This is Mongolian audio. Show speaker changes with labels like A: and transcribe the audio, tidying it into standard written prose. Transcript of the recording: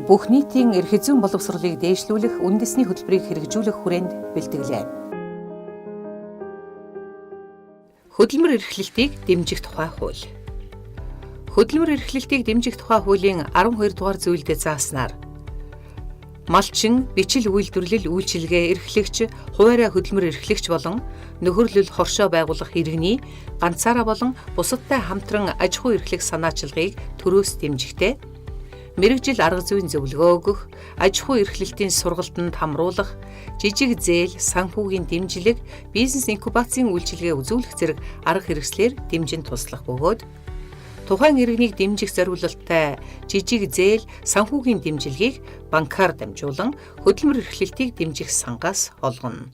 A: бүх нийтийн эрх зүйн боловсролыг дээшлүүлэх үндэсний хөтөлбөрийг хэрэгжүүлэх хүрээнд бэлтгэлээ. Хөдөлмөр эрхлэлтийг дэмжих тухай хууль. Хөдөлмөр эрхлэлтийг дэмжих тухай хуулийн 12 дугаар зүйлдээ зааснаар малчин, бичил үйлдвэрлэл үйлчилгээ эрхлэгч, хуваарай хөдөлмөр эрхлэгч болон нөхөрлөл хоршоо байгуулах иргэний ганцаараа болон бусадтай хамтран аж ахуй эрхлэх санаачилгыг төрөөс дэмжихтэй, мэргэжил арга зүйн зөвлөгөө өгөх, аж ахуй эрхлэлтийн сургалтанд хамруулах, жижиг зээл, санхүүгийн дэмжлэг, бизнес инкубацийн үйлчилгээ үзүүлэх зэрэг арга хэрэгслээр дэмжин туслах бөгөөд тухайн иргэнийг дэмжих зорилттой жижиг зээл, санхүүгийн дэмжлэгийг банкар дамжуулан хөдөлмөр эрхлэлтийг дэмжих сангаас олгоно.